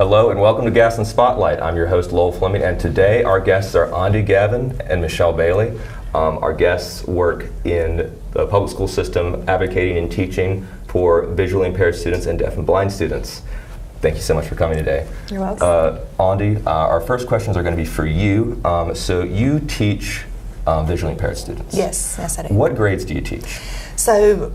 Hello and welcome to Gaston Spotlight. I'm your host Lowell Fleming, and today our guests are Andy Gavin and Michelle Bailey. Our guests work in the public school system advocating and teaching for visually impaired students and deaf and blind students. Thank you so much for coming today. You're welcome. Andy, our first questions are going to be for you. So you teach visually impaired students. Yes, I do. What grades do you teach? So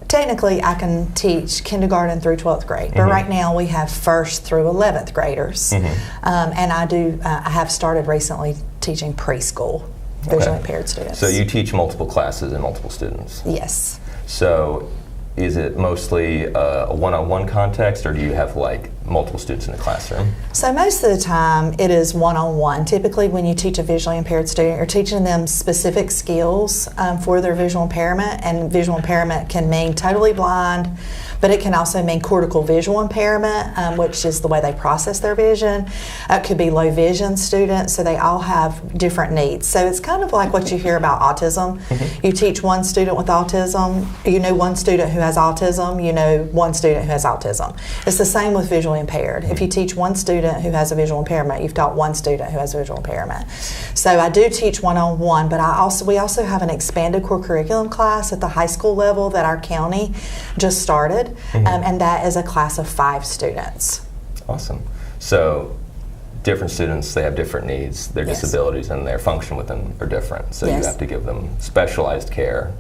technically I can teach kindergarten through 12th grade, but right now we have 1st through 11th graders. And I have started recently teaching preschool visually impaired students. So you teach multiple classes and multiple students? Yes. So is it mostly a one-on-one context, or do you have like multiple students in the classroom? So most of the time it is one-on-one. Typically when you teach a visually impaired student, you're teaching them specific skills for their visual impairment, and visual impairment can mean totally blind, but it can also mean cortical visual impairment, which is the way they process their vision. It could be low vision students, so they all have different needs. So it's kind of like what you hear about autism. You teach one student with autism, you know one student who has autism, you know one student who has autism. It's the same with visually impaired. If you teach one student who has a visual impairment, you've taught one student who has a visual impairment. So I do teach one-on-one, but we also have an expanded core curriculum class at the high school level that our county just started. And that is a class of 5 students. Awesome. So different students, they have different needs, their disabilities and their function with them are different. So you have to give them specialized care.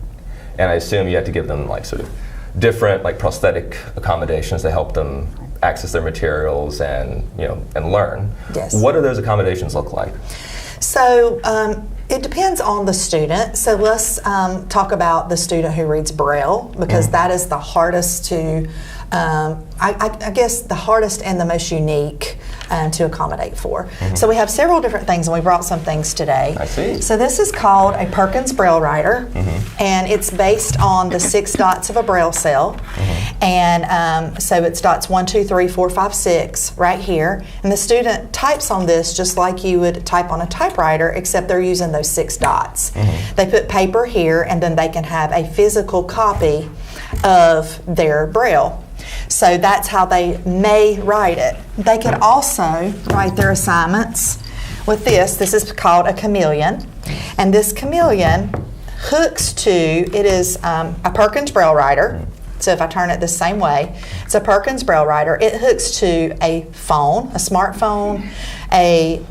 And I assume you have to give them like sort of different like prosthetic accommodations to help them access their materials and and learn. Yes. What do those accommodations look like? So it depends on the student. So let's talk about the student who reads Braille, because that is the hardest to, I guess the hardest and the most unique to accommodate for. So we have several different things, and we brought some things today. I see. So this is called a Perkins Braille Writer, and it's based on the 6 dots of a Braille cell. And so it's dots 1, 2, 3, 4, 5, 6 right here. And the student types on this just like you would type on a typewriter, except they're using those 6 dots. They put paper here, and then they can have a physical copy of their Braille. So that's how they may write it. They can also write their assignments with this. This is called a chameleon. And this chameleon hooks to, it is a Perkins Braille Writer. So if I turn it the same way, it's a Perkins Braille Writer. It hooks to a phone, a smartphone, a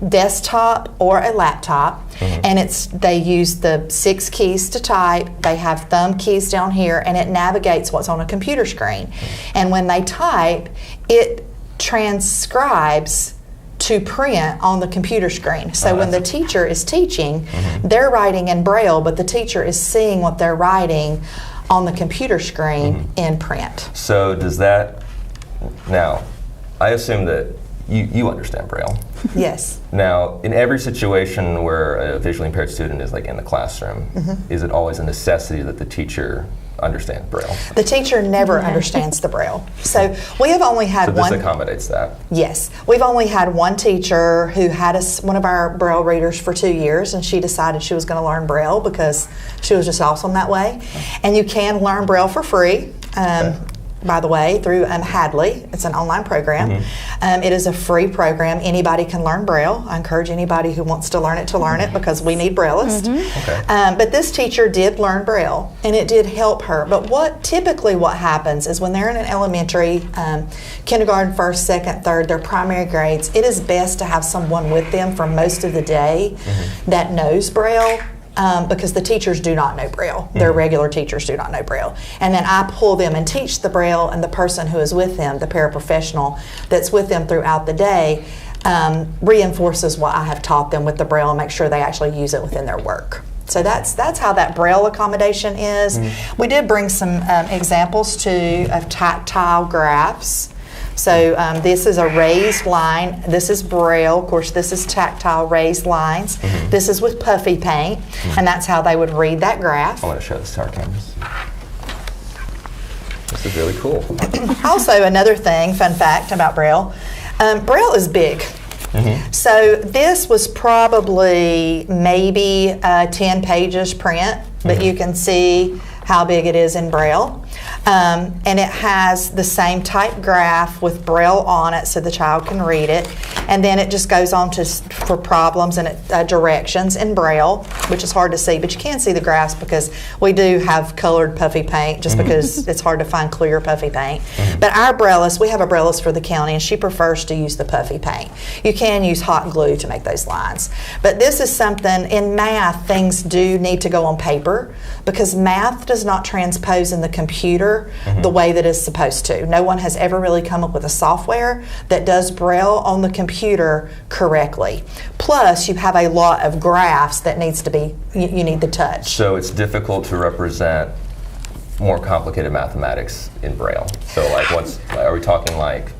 desktop, or a laptop. And they use the 6 keys to type. They have thumb keys down here, and it navigates what's on a computer screen. And when they type, it transcribes to print on the computer screen. So when the teacher is teaching, they're writing in Braille, but the teacher is seeing what they're writing on the computer screen in print. So does that, now, I assume that you understand Braille. Yes. Now, in every situation where a visually impaired student is like in the classroom, is it always a necessity that the teacher understand Braille? The teacher never understands the Braille. So we have only had So one. this accommodates that? Yes. We've only had one teacher who had one of our Braille readers for 2 years, and she decided she was going to learn Braille because she was just awesome that way. And you can learn Braille for free. By the way, through Hadley. It's an online program. It is a free program. Anybody can learn Braille. I encourage anybody who wants to learn it because we need Braillists. But this teacher did learn Braille, and it did help her. But typically what happens is when they're in an elementary, kindergarten, 1st, 2nd, 3rd, their primary grades, it is best to have someone with them for most of the day that knows Braille. Because the teachers do not know Braille. Their regular teachers do not know Braille. And then I pull them and teach the Braille, and the person who is with them, the paraprofessional that's with them throughout the day, reinforces what I have taught them with the Braille and make sure they actually use it within their work. So that's how that Braille accommodation is. We did bring some examples too of tactile graphs. So this is a raised line. This is Braille. Of course, this is tactile raised lines. This is with puffy paint, and that's how they would read that graph. I want to show this to our cameras. This is really cool. Also, another thing, fun fact about Braille, Braille is big. So this was probably maybe 10 pages print, but you can see how big it is in Braille. and it has the same type graph with Braille on it so the child can read it. And then it just goes on for problems and directions in Braille, which is hard to see, but you can see the graphs because we do have colored puffy paint just because it's hard to find clear puffy paint. But our Brailleist, we have a Brailleist for the county, and she prefers to use the puffy paint. You can use hot glue to make those lines. But this is something, in math, things do need to go on paper because math does not transpose in the computer the way that it's supposed to. No one has ever really come up with a software that does Braille on the computer correctly. Plus, you have a lot of graphs that needs to be, you need the touch. So it's difficult to represent more complicated mathematics in Braille. So like are we talking like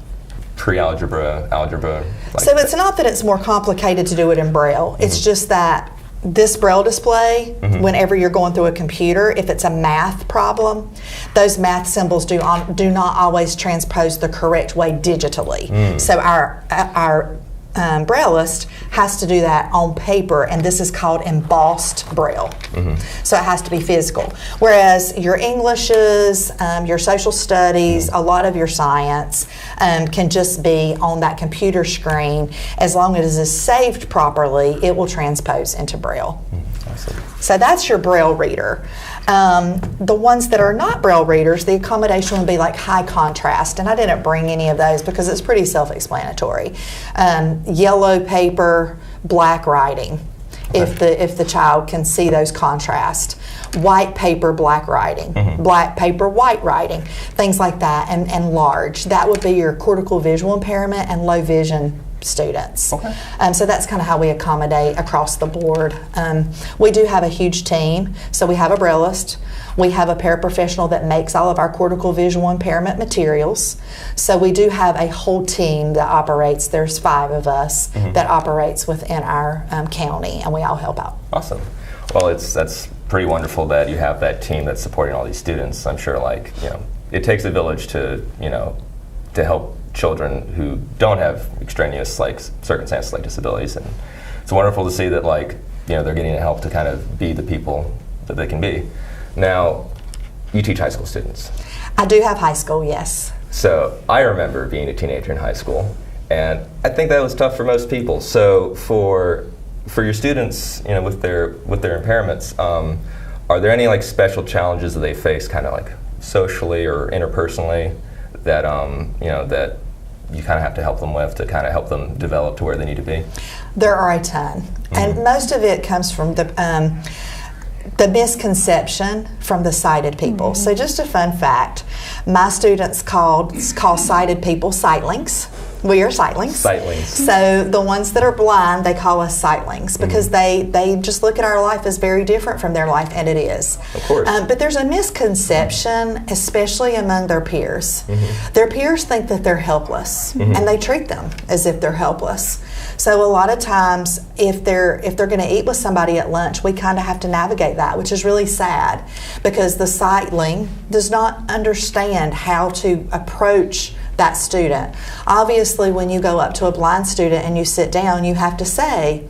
pre-algebra, algebra? So it's not that it's more complicated to do it in Braille. It's just that this Braille display, whenever you're going through a computer, if it's a math problem, those math symbols do not always transpose the correct way digitally. So our Brailleist has to do that on paper, and this is called embossed Braille. So it has to be physical. Whereas your Englishes, your social studies, a lot of your science can just be on that computer screen. As long as it is saved properly, it will transpose into Braille. So that's your Braille reader. The ones that are not Braille readers, the accommodation would be like high contrast, and I didn't bring any of those because it's pretty self-explanatory. Yellow paper, black writing, if the child can see those contrast. White paper, black writing. Black paper, white writing. Things like that, and large. That would be your cortical visual impairment and low vision students. So that's kind of how we accommodate across the board. We do have a huge team. So we have a Brailleist. We have a paraprofessional that makes all of our cortical visual impairment materials. So we do have a whole team that operates. There's 5 of us that operates within our county, and we all help out. Awesome. Well, that's pretty wonderful that you have that team that's supporting all these students. I'm sure, like, it takes a village to help children who don't have extraneous circumstances like disabilities, and it's wonderful to see that they're getting help to kind of be the people that they can be. Now, you teach high school students. I do have high school, yes. So I remember being a teenager in high school, and I think that was tough for most people. So for your students, with their impairments, are there any special challenges that they face, kind of socially or interpersonally, that that you kind of have to help them with to kind of help them develop to where they need to be? There are a ton, and most of it comes from the misconception from the sighted people. So just a fun fact, my students call sighted people sightlings. We are sightlings. Sightlings. So the ones that are blind, they call us sightlings because they just look at our life as very different from their life, and it is. Of course. But there's a misconception, especially among their peers. Their peers think that they're helpless, and they treat them as if they're helpless. So a lot of times, if they're going to eat with somebody at lunch, we kind of have to navigate that, which is really sad because the sightling does not understand how to approach that student. Obviously, when you go up to a blind student and you sit down, you have to say,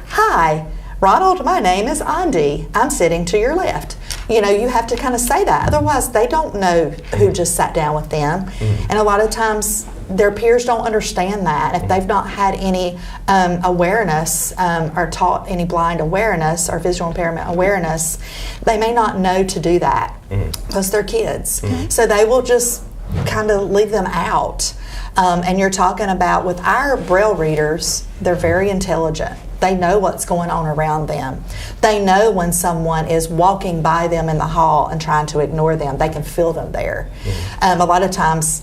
"Hi, Ronald, my name is Andy. I'm sitting to your left." You have to kind of say that. Otherwise, they don't know who just sat down with them. And a lot of times, their peers don't understand that. If they've not had any awareness or taught any blind awareness or visual impairment awareness, they may not know to do that because they're kids. So they will just kind of leave them out. And you're talking about with our Braille readers, they're very intelligent. They know what's going on around them. They know when someone is walking by them in the hall and trying to ignore them. They can feel them there. A lot of times,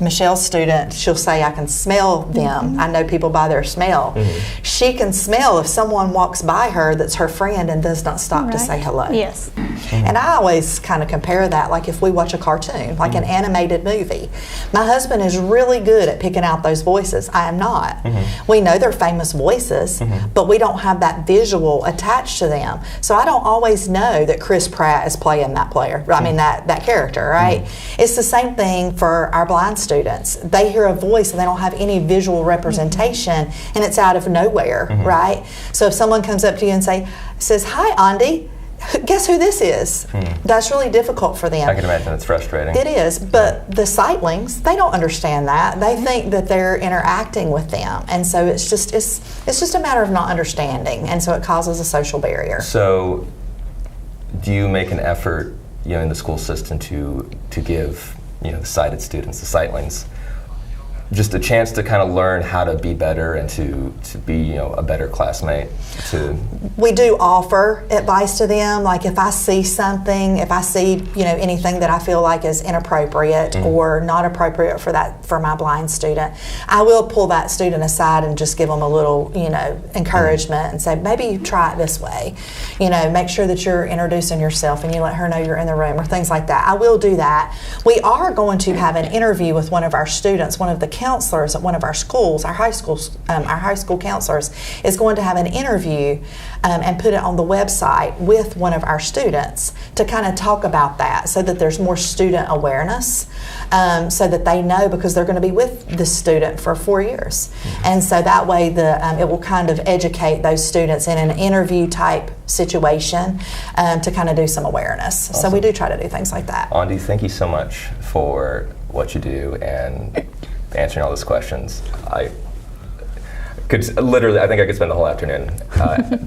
Michelle's student, she'll say, "I can smell them. I know people by their smell." She can smell if someone walks by her that's her friend and does not stop to say hello. Yes. And I always kind of compare that like if we watch a cartoon, like an animated movie. My husband is really good at picking out those voices. I am not. We know they're famous voices, but we don't have that visual attached to them. So I don't always know that Chris Pratt is playing that player. I mean, that character, right? It's the same thing for our blind students. They hear a voice and they don't have any visual representation, and it's out of nowhere, right? So if someone comes up to you and says, "Hi, Andy," guess who this is? That's really difficult for them. I can imagine it's frustrating. It is, but the sightlings, they don't understand that. They think that they're interacting with them, and so it's just a matter of not understanding, and so it causes a social barrier. So, do you make an effort, in the school system to give, the sighted students, the sightlings, just a chance to kind of learn how to be better and to be, a better classmate? We do offer advice to them. Like if I see something, if I see, anything that I feel like is inappropriate or not appropriate for my blind student, I will pull that student aside and just give them a little, encouragement and say, maybe you try it this way. Make sure that you're introducing yourself and you let her know you're in the room or things like that. I will do that. We are going to have an interview with one of our students, one of the counselors at one of our schools, our high school counselors is going to have an interview and put it on the website with one of our students to kind of talk about that so that there's more student awareness, so that they know, because they're going to be with this student for 4 years. And so that way it will kind of educate those students in an interview type situation to kind of do some awareness. Awesome. So we do try to do things like that. Aundi, thank you so much for what you do and answering all those questions. I think I could spend the whole afternoon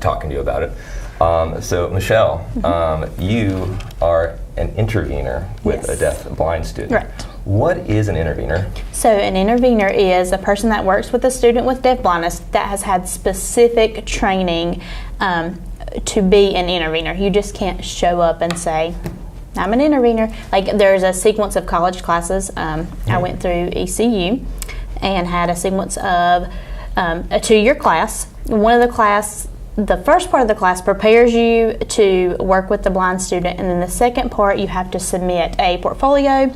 talking to you about it. So Michelle, you are an intervener with a deaf and blind student. Right. What is an intervener? So an intervener is a person that works with a student with deaf blindness that has had specific training to be an intervener. You just can't show up and say, I'm an intervener. Like there's a sequence of college classes. I went through ECU and had a sequence of a 2-year class. The first part of the class prepares you to work with the blind student, and then the second part you have to submit a portfolio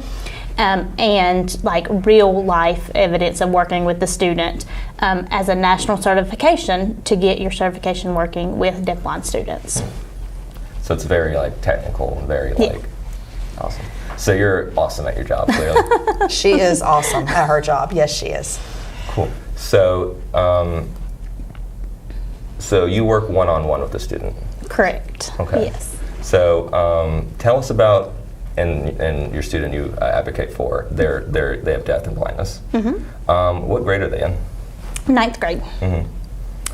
and like real life evidence of working with the student as a national certification to get your certification working with deaf blind students. So it's very technical and very awesome. So you're awesome at your job, clearly. She is awesome at her job. Yes, she is. Cool. So, so you work one-on-one with the student? Correct. Okay. Yes. So tell us about and your student you advocate for. They have deaf and blindness. What grade are they in? 9th grade.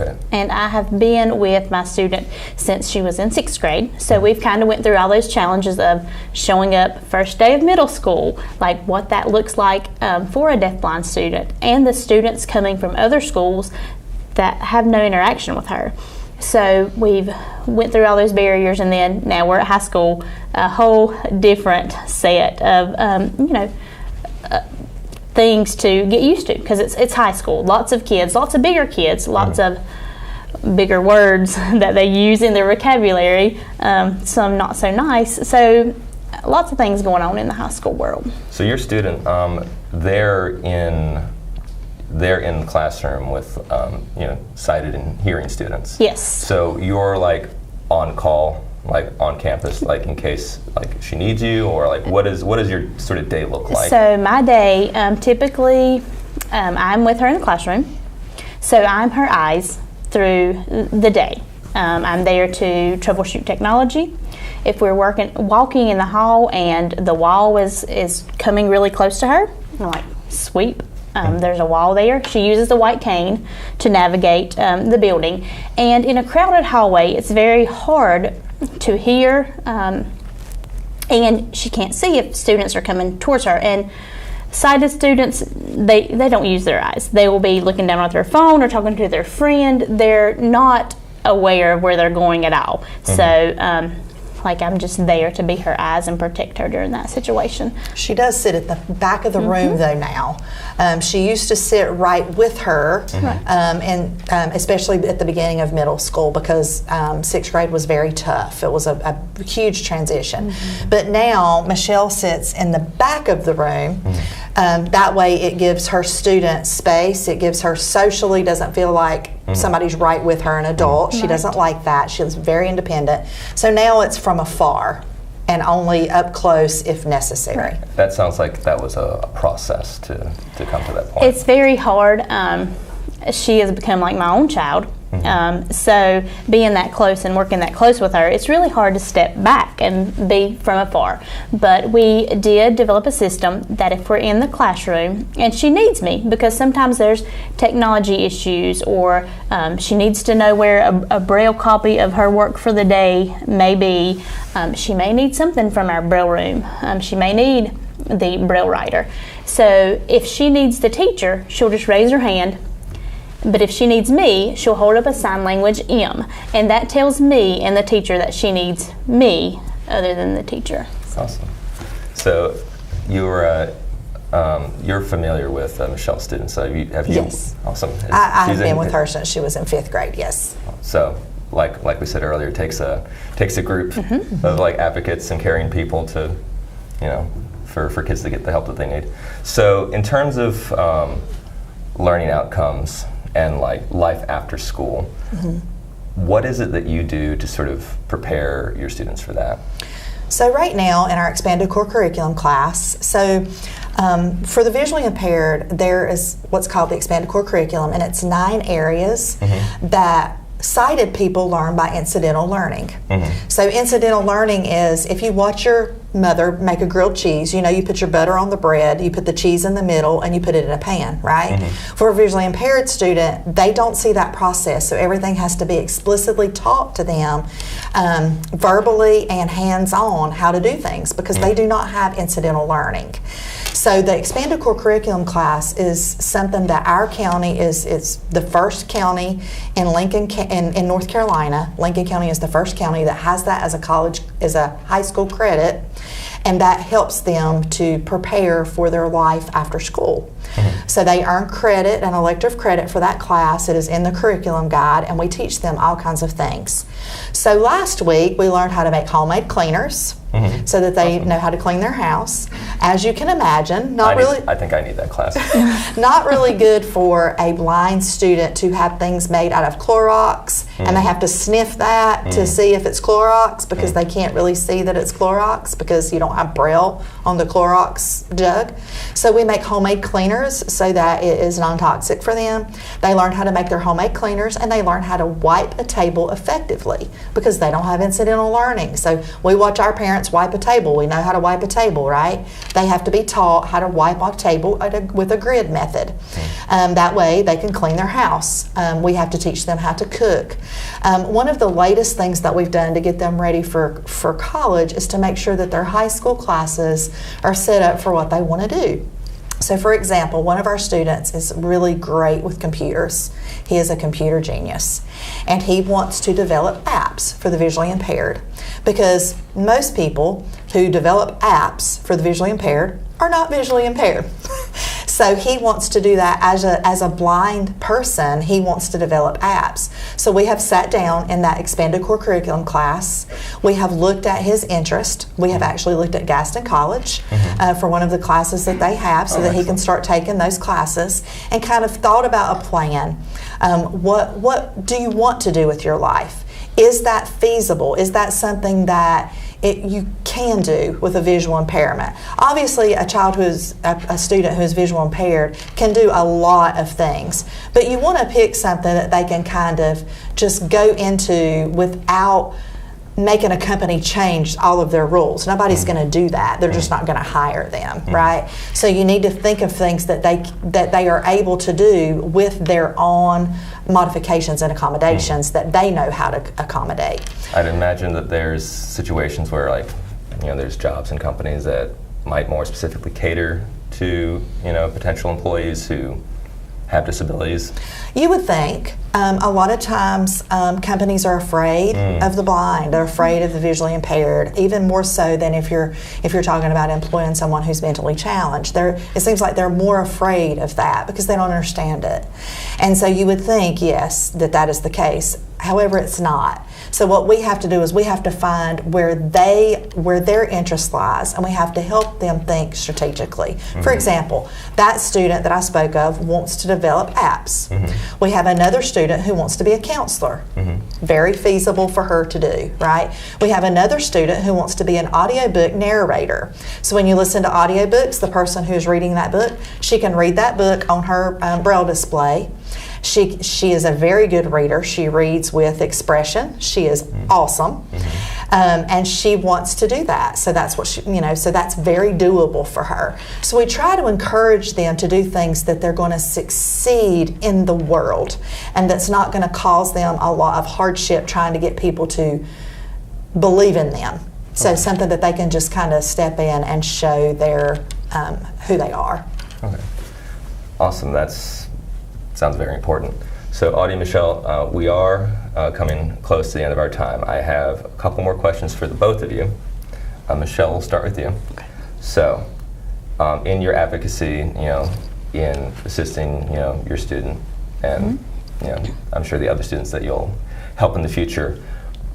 Okay. And I have been with my student since she was in 6th grade. So we've kind of went through all those challenges of showing up first day of middle school, like what that looks like for a deafblind student, and the students coming from other schools that have no interaction with her. So we've went through all those barriers, and then now we're at high school, a whole different set of, things to get used to, because it's high school. Lots of kids, lots of bigger kids, lots of bigger words that they use in their vocabulary, some not so nice. So lots of things going on in the high school world. So your student, they're in the classroom with sighted and hearing students. Yes. So you're on call, on campus, in case she needs you, or what does your sort of day look like? So my day, typically, I'm with her in the classroom. So I'm her eyes through the day. I'm there to troubleshoot technology. If we're walking in the hall and the wall is coming really close to her, I'm sweep. There's a wall there. She uses the white cane to navigate the building. And in a crowded hallway, it's very hard to hear, and she can't see if students are coming towards her. And sighted students, they don't use their eyes. They will be looking down at their phone or talking to their friend. They're not aware of where they're going at all. So I'm just there to be her eyes and protect her during that situation. She does sit at the back of the room though now. She used to sit right with her, and especially at the beginning of middle school, because 6th grade was very tough. It was a huge transition. But now Michelle sits in the back of the room. That way it gives her student space. It gives her socially, doesn't feel like somebody's right with her, an adult. She doesn't like that. She's very independent. So now it's from afar and only up close if necessary. That sounds like that was a process to come to that point. It's very hard. She has become like my own child. So being that close and working that close with her, it's really hard to step back and be from afar. But we did develop a system that if we're in the classroom and she needs me, because sometimes there's technology issues, or she needs to know where a Braille copy of her work for the day may be. She may need something from our Braille room. She may need the Braille writer. So if she needs the teacher, she'll just raise her hand. But if she needs me, she'll hold up a sign language M, and that tells me and the teacher that she needs me other than the teacher. Awesome. So you're familiar with Michelle's students. So have you? Yes. Awesome. I've been with her since she was in 5th grade. Yes. So like we said earlier, it takes a group of like advocates and caring people to, for kids to get the help that they need. So in terms of learning outcomes and like life after school, what is it that you do to sort of prepare your students for that? So right now in our expanded core curriculum class, for the visually impaired, there is what's called the expanded core curriculum, and it's 9 areas that sighted people learn by incidental learning. So incidental learning is if you watch your mother make a grilled cheese, you put your butter on the bread, you put the cheese in the middle, and you put it in a pan, right? For a visually impaired student, they don't see that process, so everything has to be explicitly taught to them verbally and hands-on how to do things, because they do not have incidental learning. So the expanded core curriculum class is something that our county is the first county in in North Carolina. Lincoln County is the first county that has that as a high school credit, and that helps them to prepare for their life after school. So they earn credit, an elective credit for that class. It is in the curriculum guide, and we teach them all kinds of things. So last week we learned how to make homemade cleaners. So that they know how to clean their house. As you can imagine, I think I need that class. Not really good for a blind student to have things made out of Clorox, and they have to sniff that to see if it's Clorox, because they can't really see that it's Clorox because you don't have Braille on the Clorox jug. So we make homemade cleaners so that it is non-toxic for them. They learn how to make their homemade cleaners, and they learn how to wipe a table effectively because they don't have incidental learning. So we watch our parents wipe a table. We know how to wipe a table, right? They have to be taught how to wipe a table with a grid method. That way they can clean their house. We have to teach them how to cook. One of the latest things that we've done to get them ready for college is to make sure that their high school classes are set up for what they want to do. So for example, one of our students is really great with computers. He is a computer genius, and he wants to develop apps for the visually impaired, because most people who develop apps for the visually impaired are not visually impaired. So he wants to do that as a blind person. He wants to develop apps. So we have sat down in that expanded core curriculum class. We have looked at his interest. We have actually looked at Gaston College for one of the classes that they have, so that he can start taking those classes, and kind of thought about a plan. What do you want to do with your life? Is that feasible? Is that something that you can do with a visual impairment? Obviously, a student who is visual impaired can do a lot of things, but you want to pick something that they can kind of just go into without making a company change all of their rules. Nobody's going to do that. They're just not going to hire them, right? So you need to think of things that they are able to do with their own modifications and accommodations that they know how to accommodate. I'd imagine that there's situations where, there's jobs and companies that might more specifically cater to, potential employees who have disabilities. You would think. A lot of times companies are afraid of the blind. They're afraid of the visually impaired, even more so than if you're talking about employing someone who's mentally challenged. It seems like they're more afraid of that because they don't understand it. And so you would think, yes, that is the case. However, it's not. So what we have to do is we have to find where their interest lies, and we have to help them think strategically. For example, that student that I spoke of wants to develop apps. We have another student who wants to be a counselor. Very feasible for her to do, right? We have another student who wants to be an audiobook narrator. So when you listen to audiobooks, the person who's reading that book, she can read that book on her Braille display. She is a very good reader. She reads with expression. She is awesome. And she wants to do that. So that's what so that's very doable for her. So we try to encourage them to do things that they're going to succeed in the world, and that's not going to cause them a lot of hardship trying to get people to believe in them. So something that they can just kind of step in and show their who they are. Okay. Awesome. Sounds very important. So Audie and Michelle, we are coming close to the end of our time. I have a couple more questions for the both of you. Michelle, we'll start with you. Okay. So, in your advocacy, in assisting, your student, and I'm sure the other students that you'll help in the future,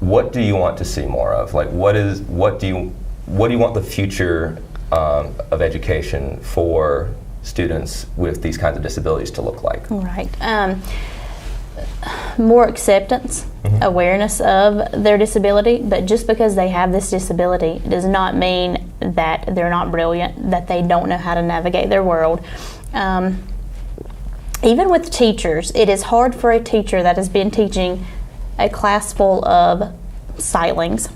what do you want to see more of? Like, what do you want the future of education for students with these kinds of disabilities to look like? Right. More acceptance, awareness of their disability, but just because they have this disability does not mean that they're not brilliant, that they don't know how to navigate their world. Even with teachers, it is hard for a teacher that has been teaching a class full of sightlings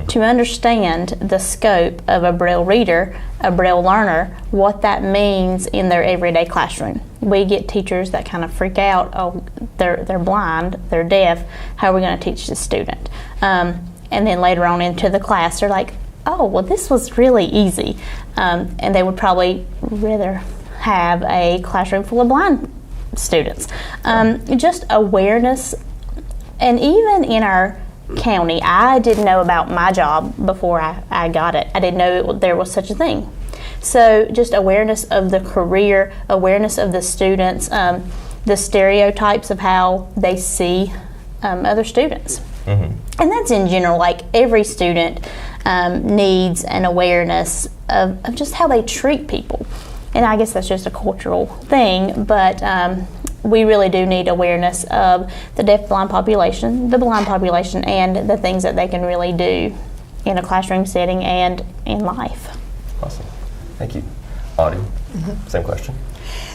to understand the scope of a Braille reader, a Braille learner, what that means in their everyday classroom. We get teachers that kind of freak out, oh, they're blind, they're deaf, how are we going to teach this student? And then later on into the class, they're like, oh, well, this was really easy. And they would probably rather have a classroom full of blind students. Just awareness, and even in our county, I didn't know about my job before I got it. I didn't know there was such a thing. So just awareness of the career, awareness of the students, the stereotypes of how they see other students. And that's in general, like every student needs an awareness of just how they treat people. And I guess that's just a cultural thing, but we really do need awareness of the deaf-blind population, the blind population, and the things that they can really do in a classroom setting and in life. Awesome. Thank you. Audie, same question.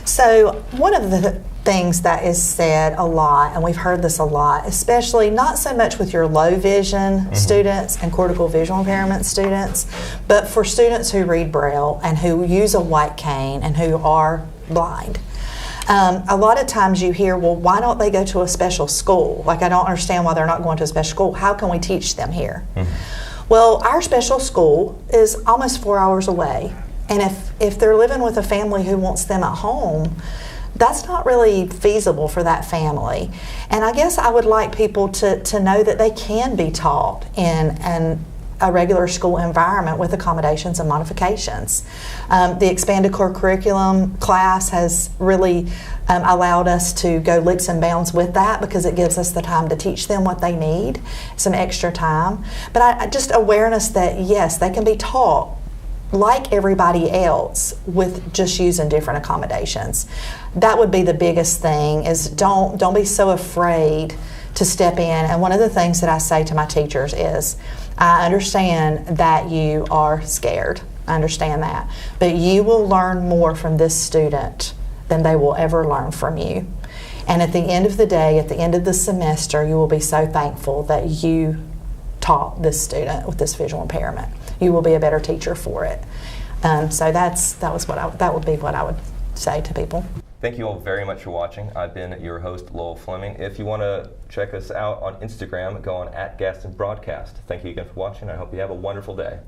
So one of the things that is said a lot, and we've heard this a lot, especially not so much with your low vision students and cortical visual impairment students, but for students who read Braille and who use a white cane and who are blind. A lot of times you hear, well, why don't they go to a special school? Like, I don't understand why they're not going to a special school. How can we teach them here? Well, our special school is almost 4 hours away. And if they're living with a family who wants them at home, that's not really feasible for that family. And I guess I would like people to know that they can be taught in a regular school environment with accommodations and modifications. The expanded core curriculum class has really allowed us to go leaps and bounds with that, because it gives us the time to teach them what they need, some extra time. But I just awareness that yes, they can be taught like everybody else with just using different accommodations. That would be the biggest thing, is don't be so afraid to step in. And one of the things that I say to my teachers is, I understand that you are scared. I understand that. But you will learn more from this student than they will ever learn from you. And at the end of the day, at the end of the semester, you will be so thankful that you taught this student with this visual impairment. You will be a better teacher for it. So that would be what I would say to people. Thank you all very much for watching. I've been your host, Lowell Fleming. If you want to check us out on Instagram, go on @Gaston Broadcast. Thank you again for watching. I hope you have a wonderful day.